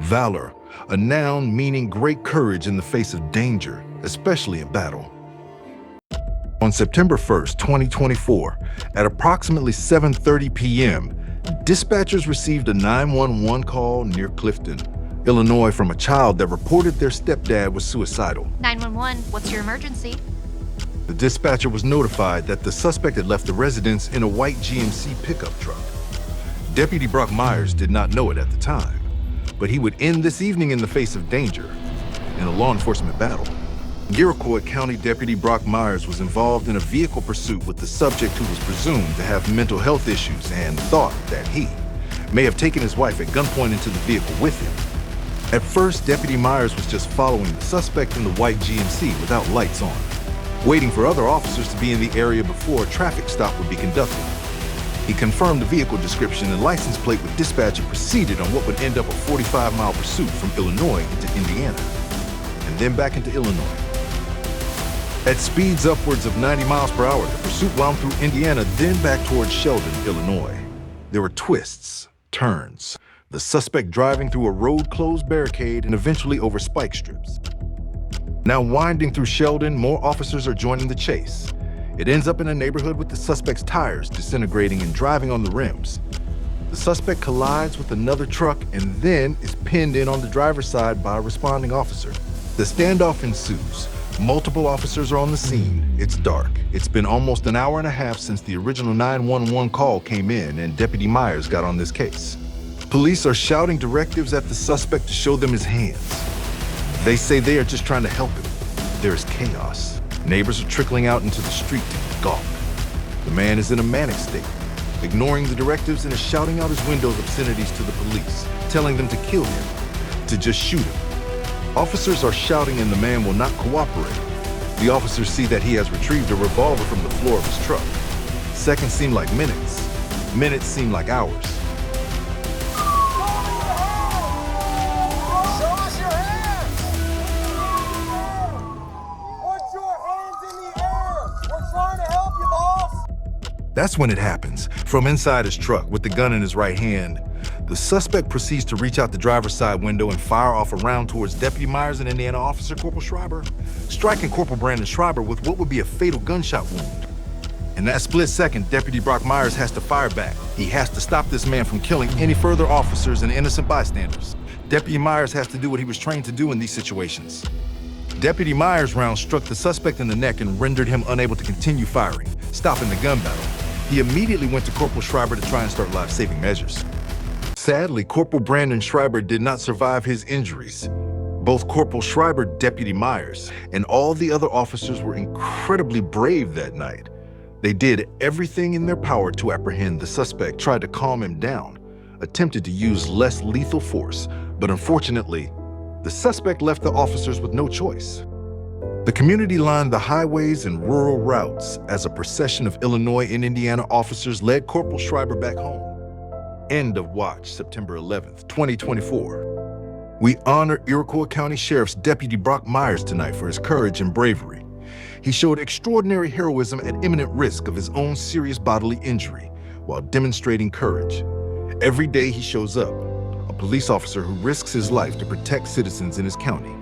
Valor, a noun meaning great courage in the face of danger, especially in battle. On September 1st, 2024, at approximately 7:30 p.m., dispatchers received a 911 call near Clifton, Illinois, from a child that reported their stepdad was suicidal. 911, what's your emergency? The dispatcher was notified that the suspect had left the residence in a white GMC pickup truck. Deputy Brock Myers did not know it at the time, but he would end this evening in the face of danger in a law enforcement battle. Iroquois County Deputy Brock Myers was involved in a vehicle pursuit with the subject, who was presumed to have mental health issues, and thought that he may have taken his wife at gunpoint into the vehicle with him. At first, Deputy Myers was just following the suspect in the white GMC without lights on, waiting for other officers to be in the area before a traffic stop would be conducted. He confirmed the vehicle description and license plate with dispatch and proceeded on what would end up a 45-mile pursuit from Illinois into Indiana, and then back into Illinois. At speeds upwards of 90 miles per hour, the pursuit wound through Indiana, then back towards Sheldon, Illinois. There were twists, turns, the suspect driving through a road-closed barricade and eventually over spike strips. Now winding through Sheldon, more officers are joining the chase. It ends up in a neighborhood with the suspect's tires disintegrating and driving on the rims. The suspect collides with another truck and then is pinned in on the driver's side by a responding officer. The standoff ensues. Multiple officers are on the scene. It's dark. It's been almost an hour and a half since the original 911 call came in and Deputy Myers got on this case. Police are shouting directives at the suspect to show them his hands. They say they are just trying to help him. There is chaos. Neighbors are trickling out into the street to gawk. The man is in a manic state, ignoring the directives and is shouting out his windows obscenities to the police, telling them to kill him, to just shoot him. Officers are shouting and the man will not cooperate. The officers see that he has retrieved a revolver from the floor of his truck. Seconds seem like minutes. Minutes seem like hours. That's when it happens. From inside his truck, with the gun in his right hand, the suspect proceeds to reach out the driver's side window and fire off a round towards Deputy Myers and Indiana Officer Corporal Schreiber, striking Corporal Brandon Schreiber with what would be a fatal gunshot wound. In that split second, Deputy Brock Myers has to fire back. He has to stop this man from killing any further officers and innocent bystanders. Deputy Myers has to do what he was trained to do in these situations. Deputy Myers' round struck the suspect in the neck and rendered him unable to continue firing, stopping the gun battle. He immediately went to Corporal Schreiber to try and start life-saving measures. Sadly, Corporal Brandon Schreiber did not survive his injuries. Both Corporal Schreiber, Deputy Myers, and all the other officers were incredibly brave that night. They did everything in their power to apprehend the suspect, tried to calm him down, attempted to use less lethal force, but unfortunately, the suspect left the officers with no choice. The community lined the highways and rural routes as a procession of Illinois and Indiana officers led Corporal Schreiber back home. End of watch, September 11th, 2024. We honor Iroquois County Sheriff's Deputy Brock Myers tonight for his courage and bravery. He showed extraordinary heroism at imminent risk of his own serious bodily injury while demonstrating courage. Every day he shows up, a police officer who risks his life to protect citizens in his county.